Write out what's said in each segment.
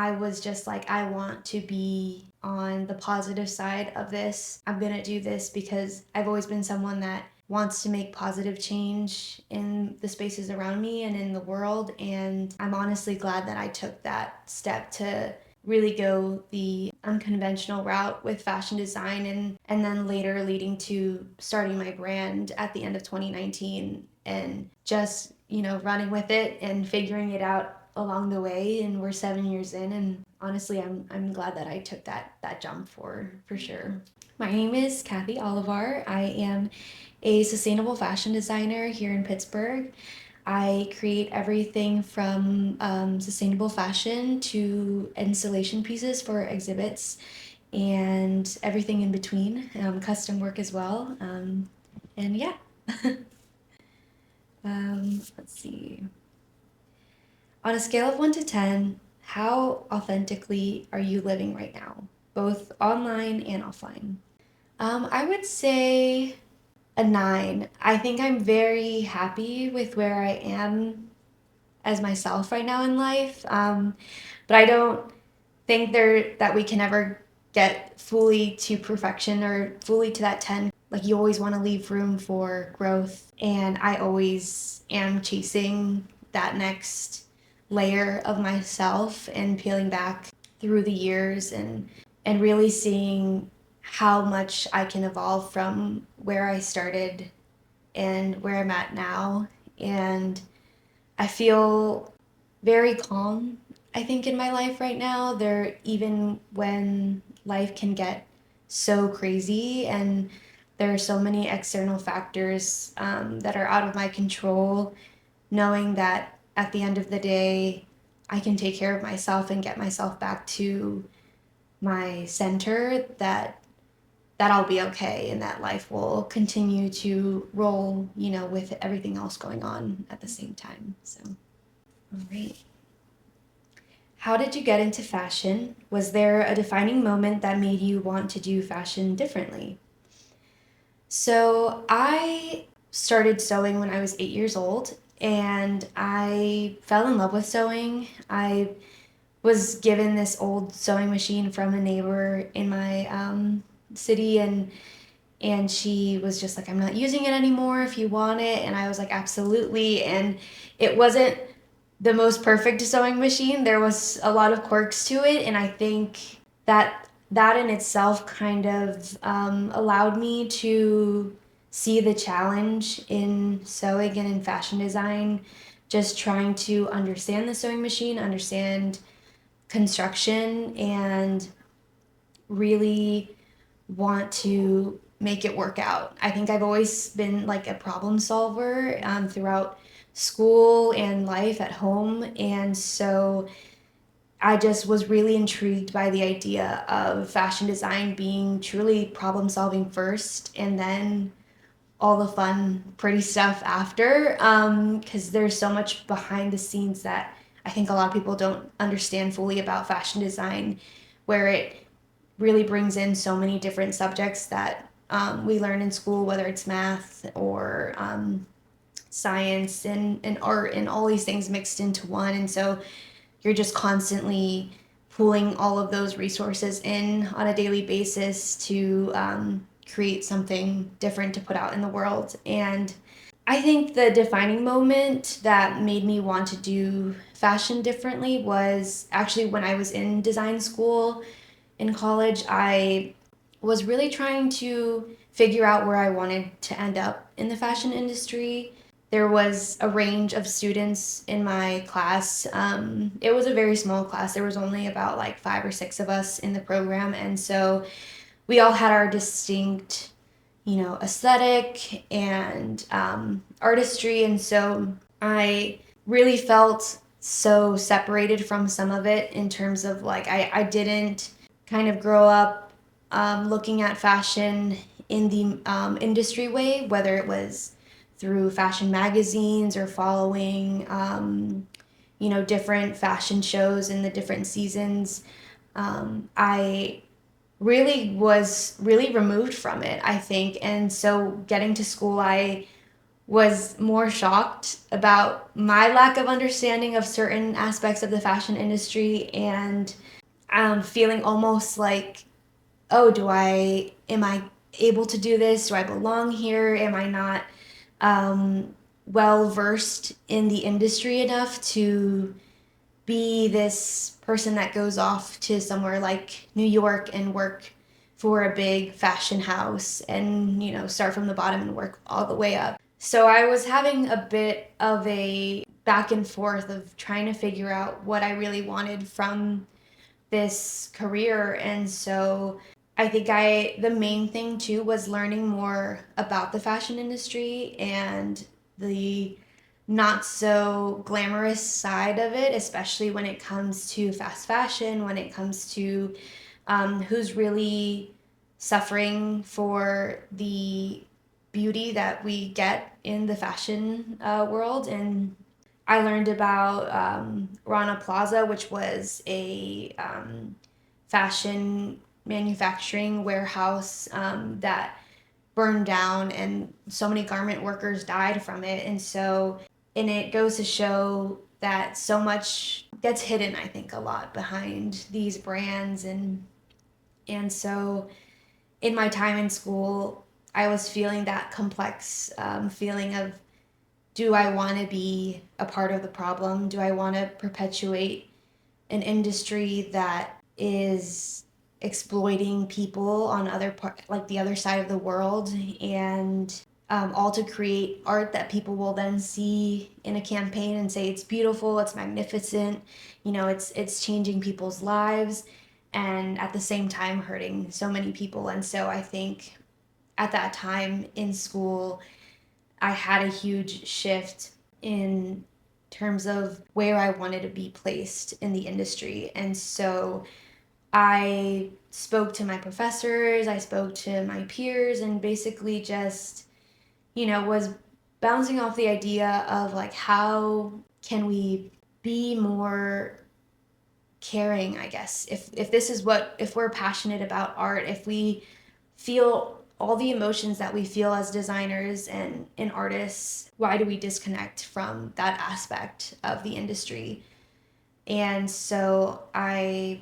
I was just like, I want to be on the positive side of this. I'm gonna do this because I've always been someone that wants to make positive change in the spaces around me and in the world. And I'm honestly glad that I took that step to really go the unconventional route with fashion design, and then later leading to starting my brand at the end of 2019 and just, running with it and figuring it out along the way. And we're 7 years in, and honestly, I'm glad that I took that jump for sure. My name is Cathy Olivar. I am a sustainable fashion designer here in Pittsburgh. I create everything from sustainable fashion to installation pieces for exhibits and everything in between, custom work as well. And yeah. Let's see. On a scale of 1 to 10, how authentically are you living right now, both online and offline? I would say a 9. I think I'm very happy with where I am as myself right now in life. But I don't think that we can ever get fully to perfection or fully to that 10. Like, you always want to leave room for growth, and I always am chasing that next layer of myself and peeling back through the years and really seeing how much I can evolve from where I started and where I'm at now. And I feel very calm, I think, in my life right now. There, even when life can get so crazy and there are so many external factors that are out of my control, knowing that at the end of the day, I can take care of myself and get myself back to my center, that I'll be okay and that life will continue to roll, with everything else going on at the same time. So, all right. How did you get into fashion? Was there a defining moment that made you want to do fashion differently? So, I started sewing when I was 8 years old, and I fell in love with sewing. I was given this old sewing machine from a neighbor in my city, and she was just like, I'm not using it anymore if you want it. And I was like, absolutely. And it wasn't the most perfect sewing machine. There was a lot of quirks to it, and I think that in itself kind of allowed me to see the challenge in sewing and in fashion design, just trying to understand the sewing machine, understand construction, and really want to make it work out. I think I've always been like a problem solver throughout school and life at home. And so I just was really intrigued by the idea of fashion design being truly problem solving first, and then all the fun, pretty stuff after. Because there's so much behind the scenes that I think a lot of people don't understand fully about fashion design, where it really brings in so many different subjects that we learn in school, whether it's math or science and art and all these things mixed into one. And so you're just constantly pulling all of those resources in on a daily basis to create something different to put out in the world. And I think the defining moment that made me want to do fashion differently was actually when I was in design school in college. I was really trying to figure out where I wanted to end up in the fashion industry. There was a range of students in my class. It was a very small class. There was only about like 5 or 6 of us in the program. And so we all had our distinct, aesthetic and artistry. And so I really felt so separated from some of it in terms of like, I didn't kind of grow up looking at fashion in the industry way, whether it was through fashion magazines or following, different fashion shows in the different seasons. I was really removed from it, I think. And so getting to school, I was more shocked about my lack of understanding of certain aspects of the fashion industry, and feeling almost like, oh, am I able to do this? Do I belong here? Am I not well versed in the industry enough to be this person that goes off to somewhere like New York and work for a big fashion house and, start from the bottom and work all the way up. So I was having a bit of a back and forth of trying to figure out what I really wanted from this career. And so I think the main thing too was learning more about the fashion industry and the not so glamorous side of it, especially when it comes to fast fashion, when it comes to who's really suffering for the beauty that we get in the fashion world. And I learned about Rana Plaza, which was a fashion manufacturing warehouse that burned down, and so many garment workers died from it. And it goes to show that so much gets hidden, I think, a lot behind these brands. And so in my time in school, I was feeling that complex feeling of, do I want to be a part of the problem? Do I want to perpetuate an industry that is exploiting people on other part, like the other side of the world, and all to create art that people will then see in a campaign and say it's beautiful, it's magnificent, it's changing people's lives, and at the same time hurting so many people. And so I think at that time in school, I had a huge shift in terms of where I wanted to be placed in the industry. And so I spoke to my professors, I spoke to my peers, and basically just, was bouncing off the idea of like, how can we be more caring, I guess. If we're passionate about art, if we feel all the emotions that we feel as designers and artists, why do we disconnect from that aspect of the industry? And so I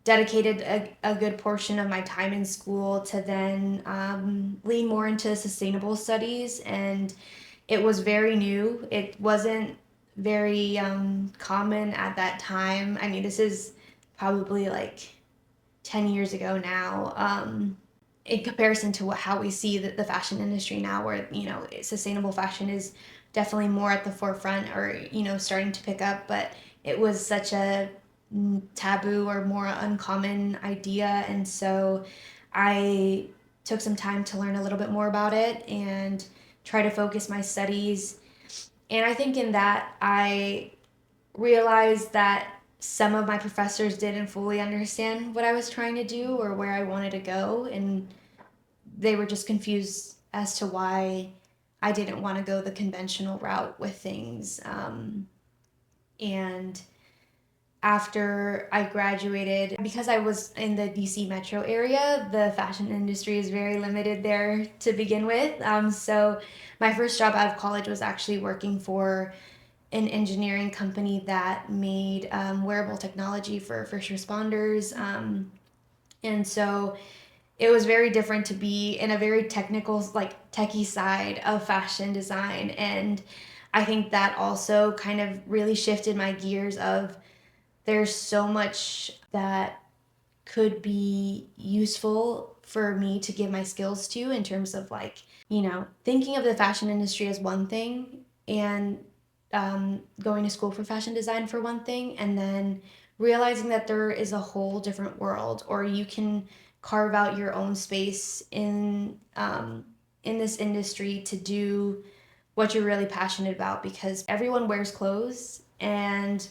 dedicated a good portion of my time in school to then lean more into sustainable studies. And it was very new. It wasn't very common at that time. I mean, this is probably like 10 years ago now, in comparison to how we see the fashion industry now, where, sustainable fashion is definitely more at the forefront, or, starting to pick up. But it was such a taboo or more uncommon idea. And so I took some time to learn a little bit more about it and try to focus my studies. And I think in that, I realized that some of my professors didn't fully understand what I was trying to do or where I wanted to go, and they were just confused as to why I didn't want to go the conventional route with things. And after I graduated, because I was in the DC metro area, the fashion industry is very limited there to begin with. So my first job out of college was actually working for an engineering company that made wearable technology for first responders. And so it was very different to be in a very technical, like techie side of fashion design. And I think that also kind of really shifted my gears of, there's so much that could be useful for me to give my skills to, in terms of like, thinking of the fashion industry as one thing, and going to school for fashion design for one thing, and then realizing that there is a whole different world, or you can carve out your own space in this industry to do what you're really passionate about, because everyone wears clothes and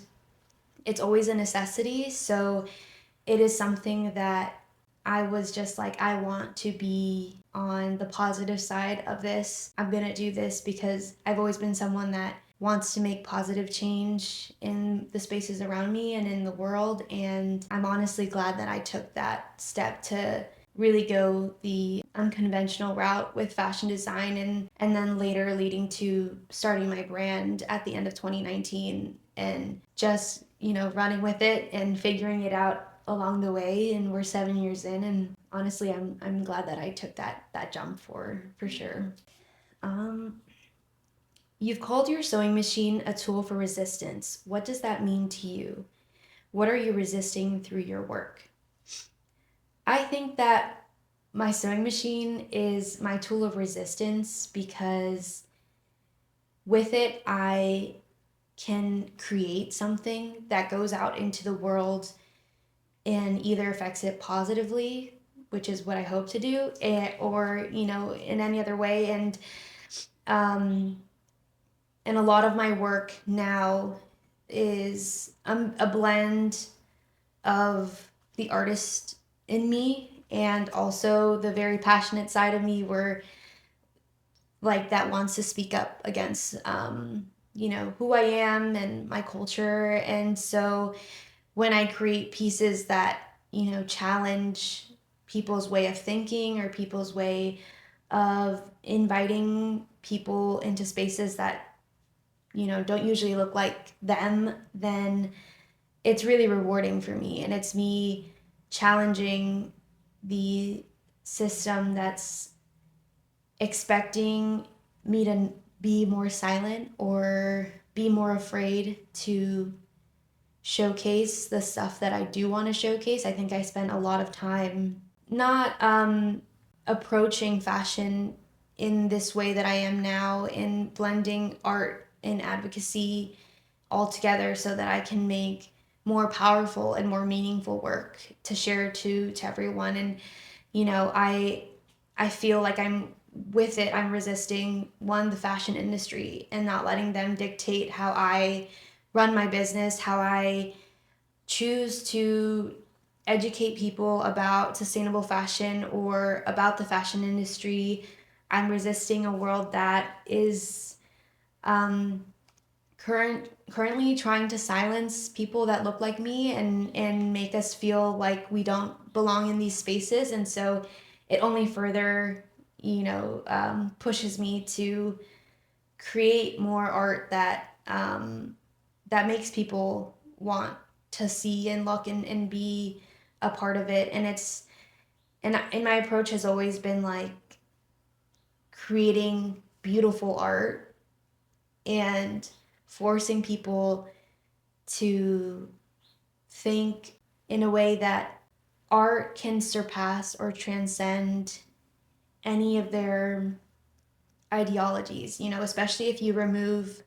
it's always a necessity. So it is something that I was just like, I want to be on the positive side of this. I'm going to do this because I've always been someone that wants to make positive change in the spaces around me and in the world. And I'm honestly glad that I took that step to really go the unconventional route with fashion design, and then later leading to starting my brand at the end of 2019 and just, running with it and figuring it out along the way. And we're 7 years in, and honestly, I'm glad that I took that jump for sure. Um, you've called your sewing machine a tool for resistance. What does that mean to you? What are you resisting through your work? I think that my sewing machine is my tool of resistance because with it, I can create something that goes out into the world and either affects it positively, which is what I hope to do, or, in any other way. Um, and a lot of my work now is a blend of the artist in me and also the very passionate side of me where like that wants to speak up against who I am and my culture. And so when I create pieces that challenge people's way of thinking or people's way of inviting people into spaces that don't usually look like them, then it's really rewarding for me, and it's me challenging the system that's expecting me to be more silent or be more afraid to showcase the stuff that I do want to showcase. I think I spent a lot of time not approaching fashion in this way that I am now, in blending art and advocacy all together so that I can make more powerful and more meaningful work to share to everyone. And I feel like I'm resisting one, the fashion industry, and not letting them dictate how I run my business, how I choose to educate people about sustainable fashion or about the fashion industry. I'm resisting a world that is um, currently trying to silence people that look like me and make us feel like we don't belong in these spaces. And so it only further pushes me to create more art that makes people want to see and look and be a part of it. And my approach has always been like creating beautiful art and forcing people to think in a way that art can surpass or transcend any of their ideologies, especially if you remove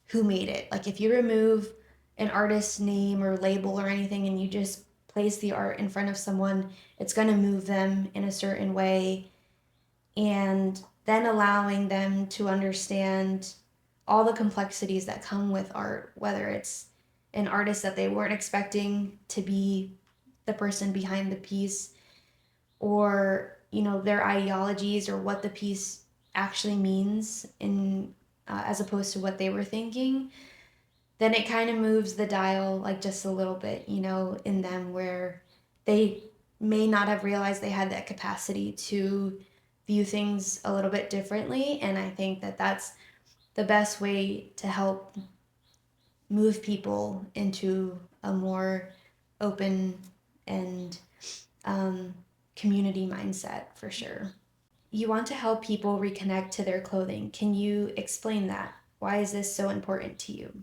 who made it. Like if you remove an artist's name or label or anything and you just place the art in front of someone, it's going to move them in a certain way, and then allowing them to understand all the complexities that come with art, whether it's an artist that they weren't expecting to be the person behind the piece, or their ideologies or what the piece actually means in as opposed to what they were thinking. Then it kind of moves the dial like just a little bit, in them, where they may not have realized they had that capacity to view things a little bit differently. And I think that that's the best way to help move people into a more open and um, community mindset for sure. You want to help people reconnect to their clothing. Can you explain that? Why is this so important to you?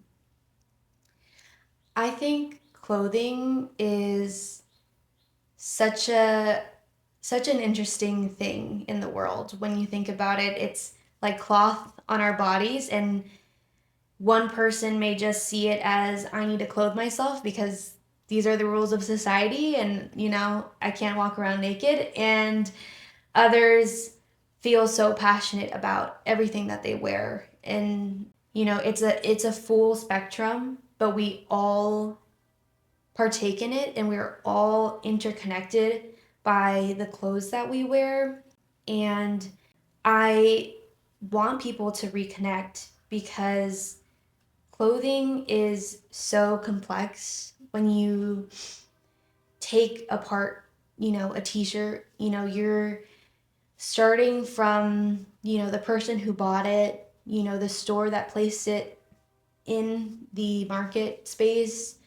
I think clothing is such a such an interesting thing in the world. When you think about it, it's like cloth on our bodies, and one person may just see it as I need to clothe myself because these are the rules of society, and I can't walk around naked. And others feel so passionate about everything that they wear. And it's a full spectrum, but we all partake in it, and we're all interconnected by the clothes that we wear. And I want people to reconnect because clothing is so complex when you take apart a t-shirt, you're starting from, the person who bought it, the store that placed it in the market space,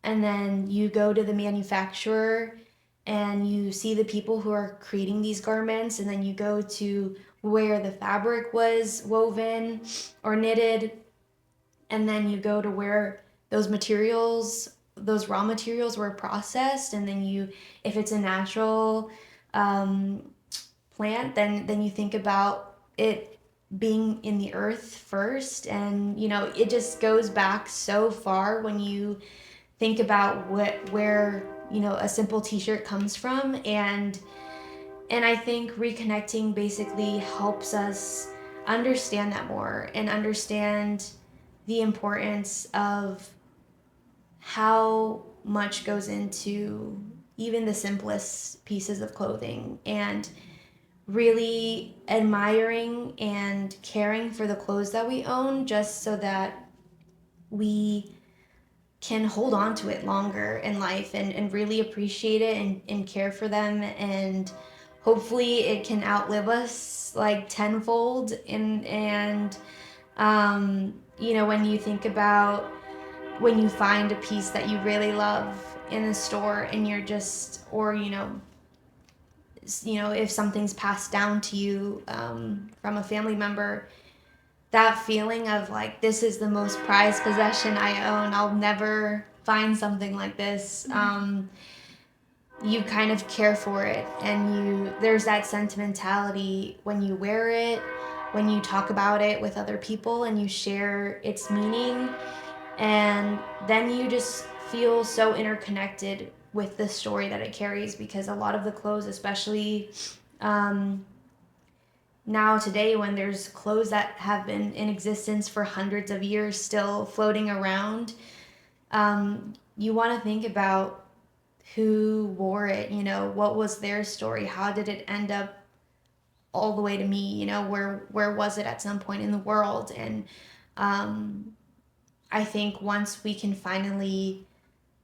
and then you go to the manufacturer and you see the people who are creating these garments, and then you go to where the fabric was woven or knitted, and then you go to where those raw materials were processed, and then if it's a natural um, plant, then you think about it being in the earth first, and it just goes back so far when you think about where a simple t-shirt comes from. And I think reconnecting basically helps us understand that more and understand the importance of how much goes into even the simplest pieces of clothing, and really admiring and caring for the clothes that we own, just so that we can hold on to it longer in life, and really appreciate it, and care for them, and hopefully it can outlive us like tenfold. And when you think about when you find a piece that you really love in the store, and you're just, or if something's passed down to you from a family member, that feeling of like, this is the most prized possession I own, I'll never find something like this. You kind of care for it, and there's that sentimentality when you wear it, when you talk about it with other people and you share its meaning, and then you just feel so interconnected with the story that it carries, because a lot of the clothes, especially um, now today, when there's clothes that have been in existence for hundreds of years still floating around, you want to think about who wore it, what was their story, how did it end up all the way to me, where was it at some point in the world. And um, I think once we can finally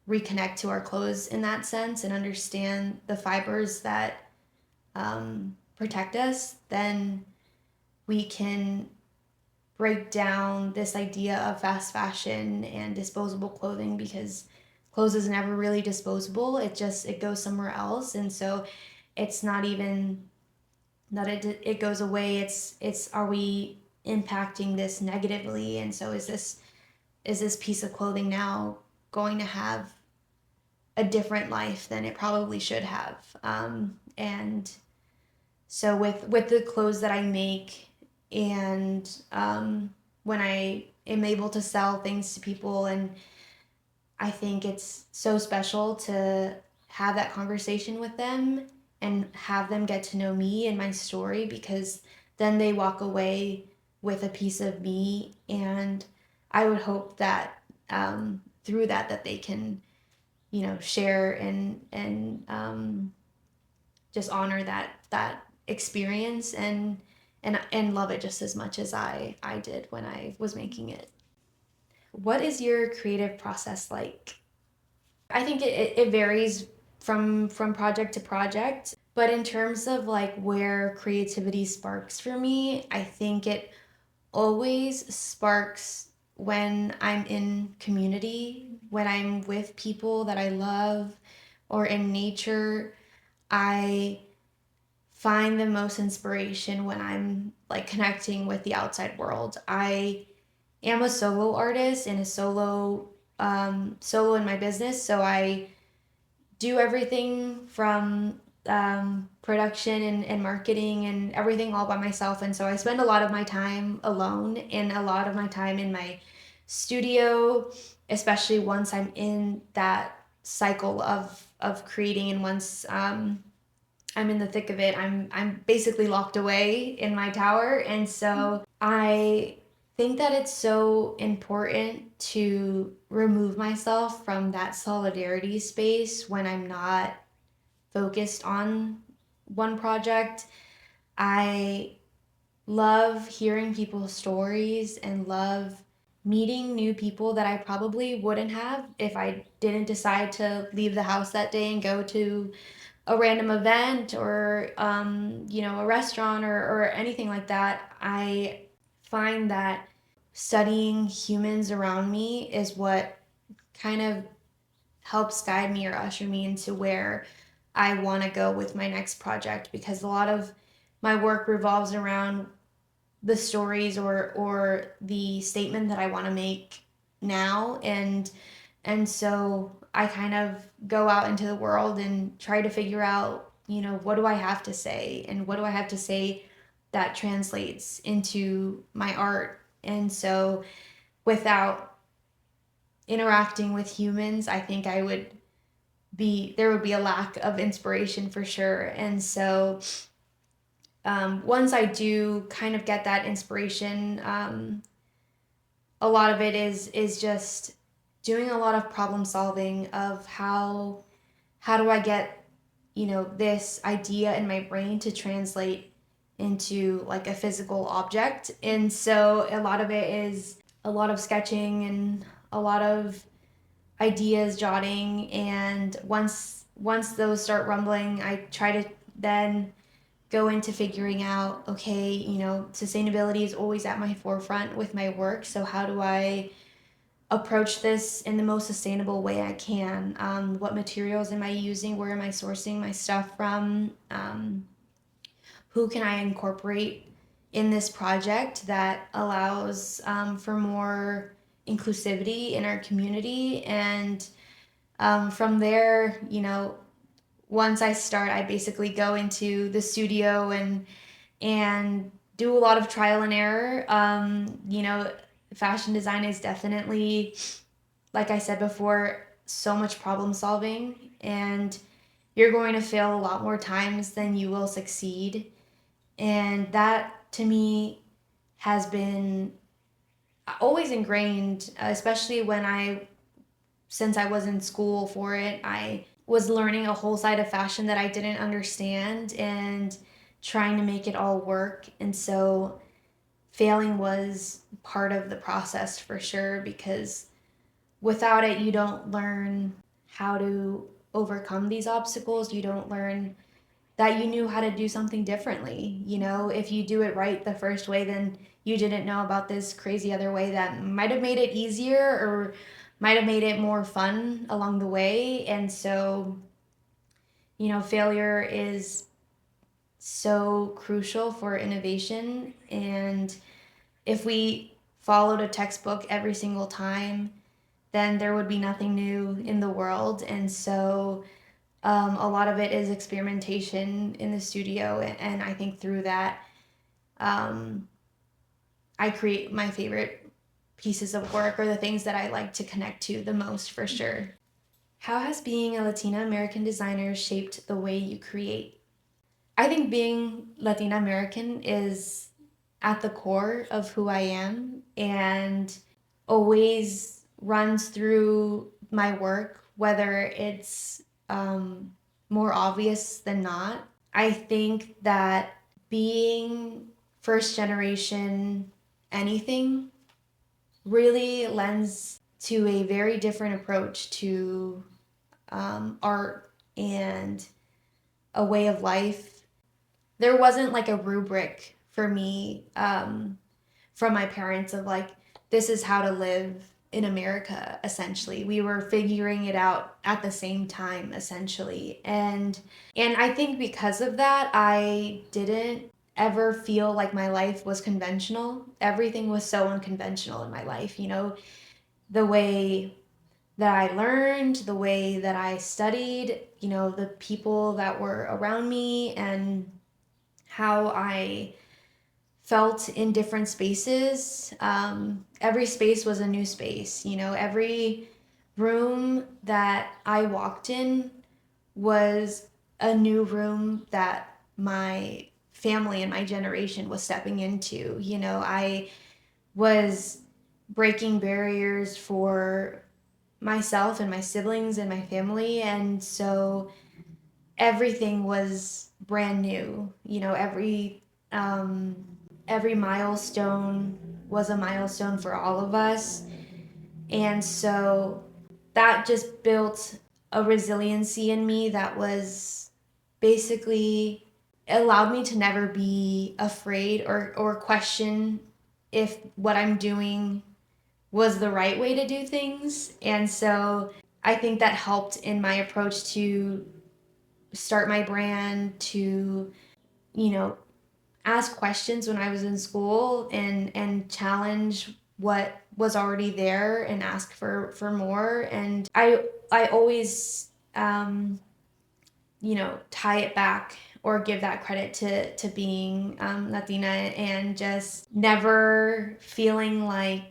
reconnect to our clothes in that sense and understand the fibers that protect us, then we can break down this idea of fast fashion and disposable clothing, because clothes is never really disposable. It goes somewhere else. And so it's not even that it goes away. It's are we impacting this negatively? And so is this piece of clothing now going to have a different life than it probably should have? And so with the clothes that I make, and when I am able to sell things to people, and I think it's so special to have that conversation with them and have them get to know me and my story, because then they walk away with a piece of me, and I would hope that through that they can share and just honor that experience, and love it just as much as I did when I was making it. What is your creative process like? I think it varies from project to project, but in terms of like where creativity sparks for me, I think it always sparks when I'm in community, when I'm with people that I love, or in nature. I find the most inspiration when I'm like connecting with the outside world. I am a solo artist and a solo in my business, so I do everything from production and marketing and everything all by myself. And so I spend a lot of my time alone and a lot of my time in my studio, especially once I'm in that cycle of creating, and once I'm in the thick of it. I'm basically locked away in my tower. And so I think that it's so important to remove myself from that solidarity space when I'm not focused on one project. I love hearing people's stories and love meeting new people that I probably wouldn't have if I didn't decide to leave the house that day and go to a random event or a restaurant or anything like that, I find that studying humans around me is what kind of helps guide me or usher me into where I want to go with my next project, because a lot of my work revolves around the stories or the statement that I want to make now, and so I kind of go out into the world and try to figure out, what do I have to say, and what do I have to say that translates into my art. And so without interacting with humans, I think there would be a lack of inspiration for sure. And so once I do kind of get that inspiration, a lot of it is just doing a lot of problem solving of how do I get, this idea in my brain to translate into like a physical object. And so a lot of it is a lot of sketching and a lot of ideas jotting, and once those start rumbling, I try to then go into figuring out, okay, sustainability is always at my forefront with my work, so how do I approach this in the most sustainable way I can? What materials am I using? Where am I sourcing my stuff from? Who can I incorporate in this project that allows for more inclusivity in our community? And from there, once I start, I basically go into the studio and do a lot of trial and error. Fashion design is definitely, like I said before, so much problem solving, and you're going to fail a lot more times than you will succeed. And that to me has been always ingrained, especially since I was in school for it. I was learning a whole side of fashion that I didn't understand and trying to make it all work. And so failing was part of the process for sure, because without it, you don't learn how to overcome these obstacles. You don't learn that you knew how to do something differently. If you do it right the first way, then you didn't know about this crazy other way that might have made it easier or might have made it more fun along the way. And so, failure is so crucial for innovation. And if we followed a textbook every single time, then there would be nothing new in the world. And so a lot of it is experimentation in the studio, and I think through that, um, I create my favorite pieces of work or the things that I like to connect to the most for sure. How has being a Latina American designer shaped the way you create? I think being Latina American is at the core of who I am and always runs through my work, whether it's more obvious than not. I think that being first generation anything really lends to a very different approach to art and a way of life. There wasn't like a rubric for me from my parents of like, this is how to live in America, essentially. We were figuring it out at the same time, essentially. And I think because of that, I didn't ever feel like my life was conventional. Everything was so unconventional in my life, the way that I learned, the way that I studied, the people that were around me, and how I felt in different spaces. Every space was a new space. Every room that I walked in was a new room that my family and my generation was stepping into. I was breaking barriers for myself and my siblings and my family, and so everything was brand new. Every milestone was a milestone for all of us. And so that just built a resiliency in me that was basically allowed me to never be afraid or question if what I'm doing was the right way to do things. And so I think that helped in my approach to start my brand, to, you know, ask questions when I was in school and challenge what was already there and ask for more. And I always tie it back or give that credit to being Latina and just never feeling like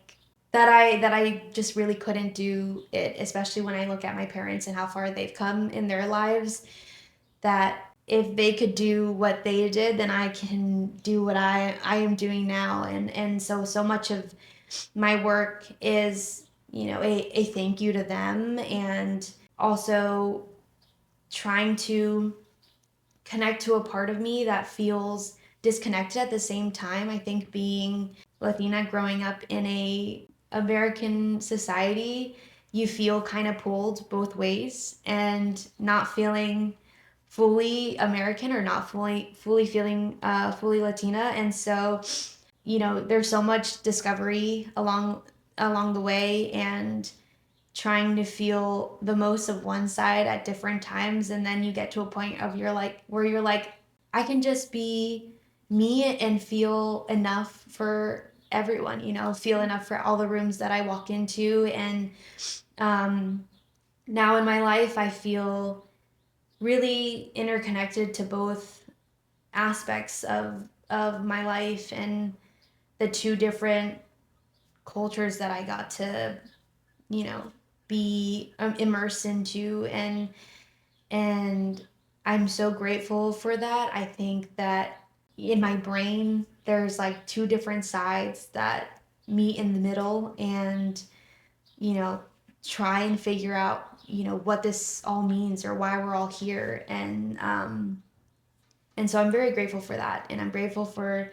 that I just really couldn't do it, especially when I look at my parents and how far they've come in their lives, that if they could do what they did, then I can do what I am doing now. And so much of my work is, a thank you to them, and also trying to connect to a part of me that feels disconnected at the same time. I think being Latina, growing up in a American society, you feel kind of pulled both ways, and not feeling fully American or not fully feeling fully Latina. And so, there's so much discovery along the way, and trying to feel the most of one side at different times, and then you get to a point of where you're like, I can just be me and feel enough for everyone, feel enough for all the rooms that I walk into. And um, now in my life I feel really interconnected to both aspects of my life, and the two different cultures that I got to, you know, be immersed into. And I'm so grateful for that. I think that in my brain there's like two different sides that meet in the middle, and you know try and figure out what this all means or why we're all here. And so I'm very grateful for that, and I'm grateful for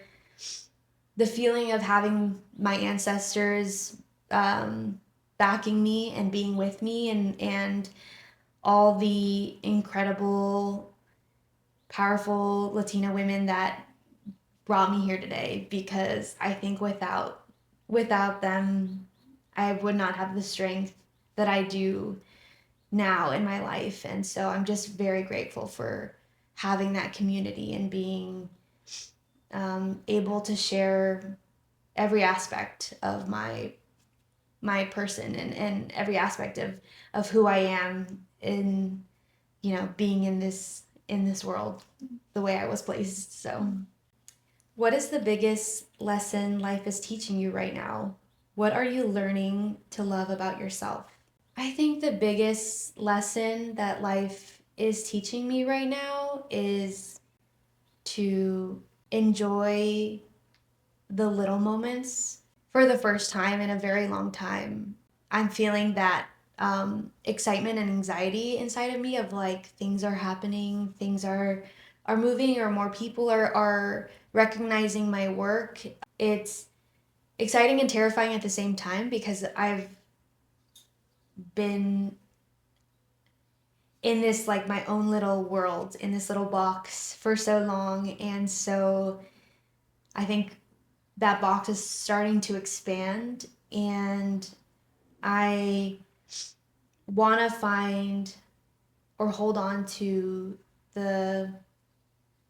the feeling of having my ancestors um, backing me and being with me, and all the incredible, powerful Latina women that brought me here today. Because I think without them, I would not have the strength that I do now in my life. And so I'm just very grateful for having that community and being able to share every aspect of my person, and every aspect of who I am in being in this world the way I was placed. So, what is the biggest lesson life is teaching you right now? What are you learning to love about yourself? I think the biggest lesson that life is teaching me right now is to enjoy the little moments. For the first time in a very long time, I'm feeling that excitement and anxiety inside of me of like things are happening, things are moving, or more people are recognizing my work. It's exciting and terrifying at the same time, because I've been in this like my own little world, in this little box for so long. And so I think that box is starting to expand, and I want to find or hold on to the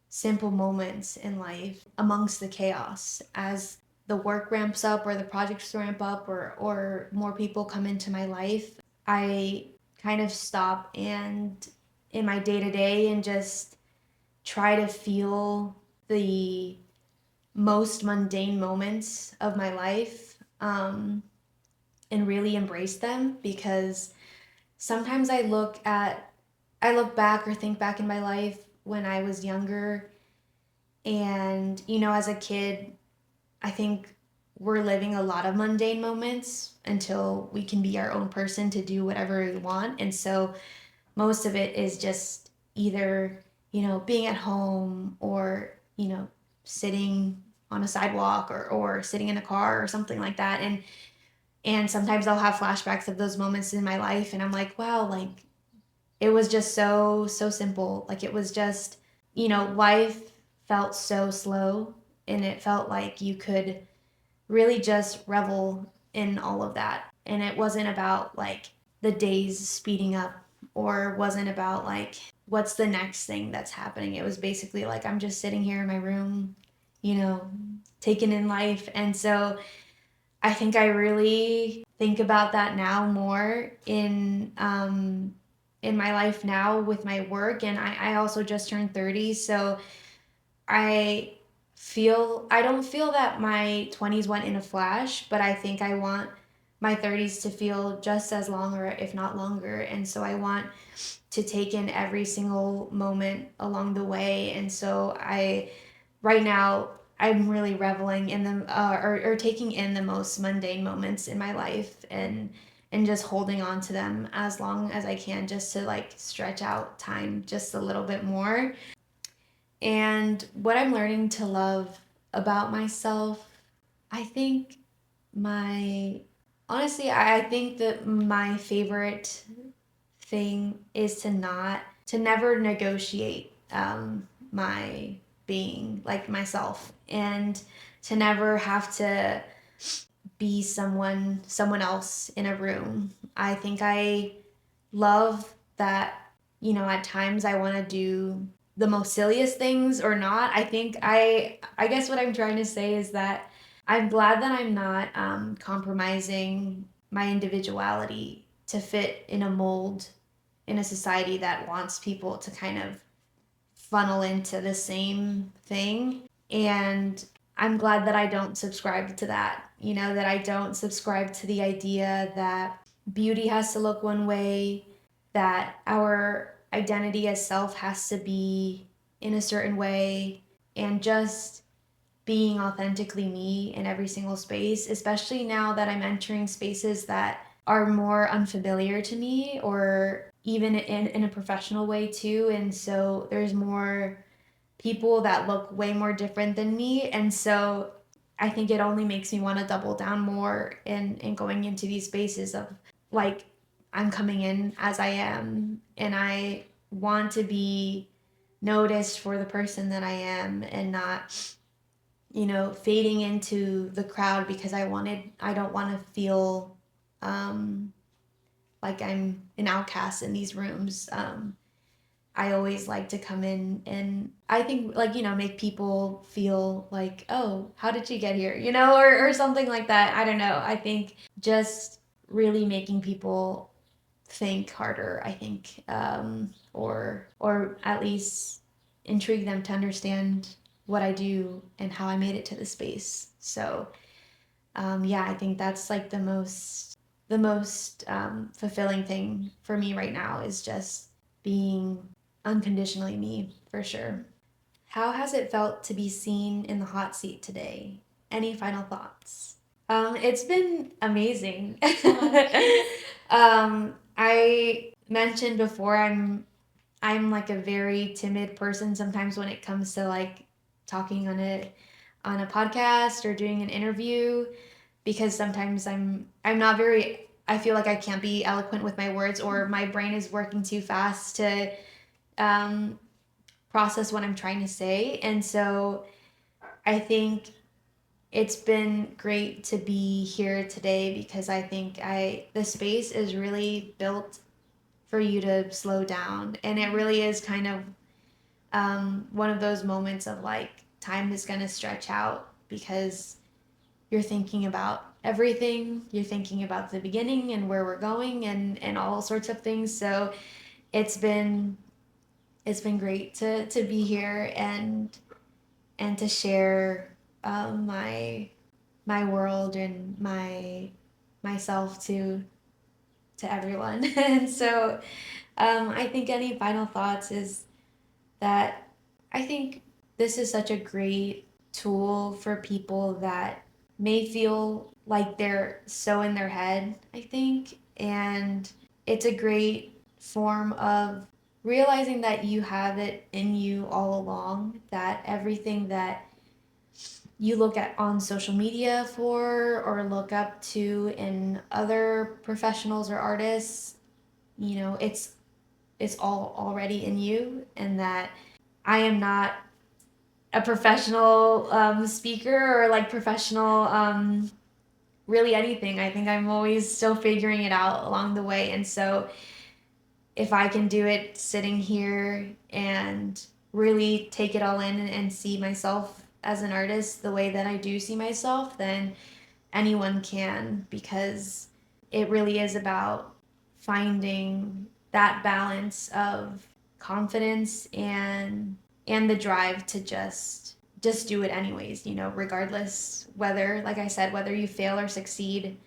simple moments in life amongst the chaos. As the work ramps up, or the projects ramp up, or more people come into my life, I kind of stop and in my day to day and just try to feel the most mundane moments of my life, and really embrace them. Because sometimes I look back or think back in my life when I was younger, and as a kid, I think we're living a lot of mundane moments until we can be our own person to do whatever we want. And so most of it is just either being at home, or sitting on a sidewalk, or sitting in a car or something like that. And sometimes I'll have flashbacks of those moments in my life, and I'm like, wow, like it was just so simple. Like it was just, life felt so slow, and it felt like you could really just revel in all of that. And it wasn't about like the days speeding up, or wasn't about like what's the next thing that's happening. It was basically like I'm just sitting here in my room, you know, taking in life. And so I think I really think about that now more in my life now with my work. And I also just turned 30, so I I don't feel that my 20s went in a flash, but I think I want my 30s to feel just as long, or if not longer. And so I want to take in every single moment along the way. And so right now, I'm really reveling in them, or taking in the most mundane moments in my life, and just holding on to them as long as I can, just to like stretch out time just a little bit more. And what I'm learning to love about myself, I think my honestly, I think that my favorite thing is to never negotiate my being, like myself, and to never have to be someone else in a room. I think I love that, at times I want to do the most silliest things or not. I guess what I'm trying to say is that I'm glad that I'm not compromising my individuality to fit in a mold in a society that wants people to kind of funnel into the same thing. And I'm glad that I don't subscribe to that, that I don't subscribe to the idea that beauty has to look one way, that our identity as self has to be in a certain way, and just being authentically me in every single space, especially now that I'm entering spaces that are more unfamiliar to me, or even in a professional way too. And so there's more people that look way more different than me. And so I think it only makes me want to double down more in going into these spaces of like, I'm coming in as I am, and I want to be noticed for the person that I am, and not, fading into the crowd because I don't want to feel um, like I'm an outcast in these rooms. I always like to come in and I think, like, make people feel like, oh, how did you get here? Or something like that. I don't know. I think just really making people think harder, I think, or at least intrigue them to understand what I do and how I made it to the space. So yeah, I think that's like the most fulfilling thing for me right now is just being unconditionally me, for sure. How has it felt to be seen in the hot seat today? Any final thoughts? It's been amazing. I mentioned before I'm like a very timid person sometimes when it comes to like talking on a podcast or doing an interview, because sometimes I'm not very, I feel like I can't be eloquent with my words, or my brain is working too fast to um, process what I'm trying to say. And so I think it's been great to be here today, because I think the space is really built for you to slow down, and it really is kind of one of those moments of like time is going to stretch out, because you're thinking about everything. You're thinking about the beginning and where we're going, and all sorts of things. So it's been it's been great to be here, and to share my world and myself to everyone. And so I think any final thoughts is that I think this is such a great tool for people that may feel like they're so in their head, I think. And it's a great form of realizing that you have it in you all along, that everything that you look at on social media for, or look up to in other professionals or artists, it's it's all already in you, and that I am not a professional speaker or like professional really anything. I think I'm always still figuring it out along the way. And so if I can do it sitting here and really take it all in and see myself as an artist the way that I do see myself, then anyone can, because it really is about finding that balance of confidence and the drive to just do it anyways, you know, regardless whether, like I said, whether you fail or succeed.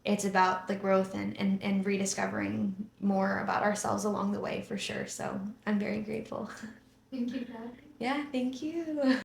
It's about the growth and rediscovering more about ourselves along the way, for sure. So I'm very grateful. Thank you, Cathy. Yeah, thank you.